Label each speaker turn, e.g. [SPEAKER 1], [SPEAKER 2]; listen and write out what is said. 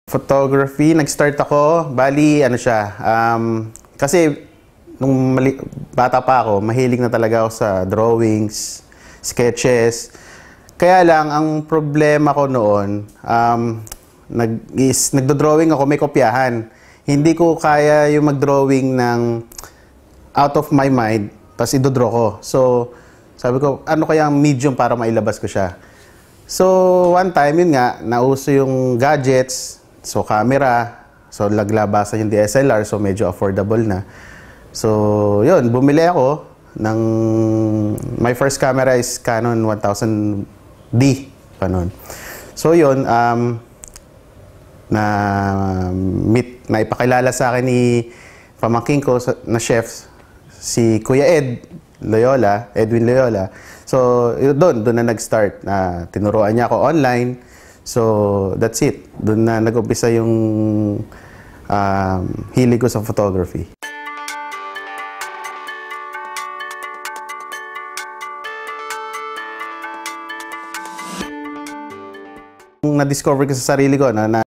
[SPEAKER 1] Photography, nag-start ako, bali, ano siya, kasi nung bata pa ako, mahilig na talaga ako sa drawings, sketches. Kaya lang, ang problema ko noon, nagdo-drawing ako, may kopyahan. Hindi ko kaya yung mag-drawing ng out of my mind, tapos idodraw ko. So, sabi ko, ano kaya ang medium para mailabas ko siya? So, one time, yun nga, nauso yung gadgets, so camera, so laglabasan yung DSLR, so medyo affordable na. So, yun, bumili ako ng, my first camera is Canon 1000D pa nun. So, yun, na ipakilala sa akin ni pamangking ko na chef, si Kuya Edwin Loyola. So, doon na nag-start. Tinuruan niya ako online. So, that's it. Doon na nag-umpisa yung hilig ko sa photography. Na-discover ko sa sarili ko na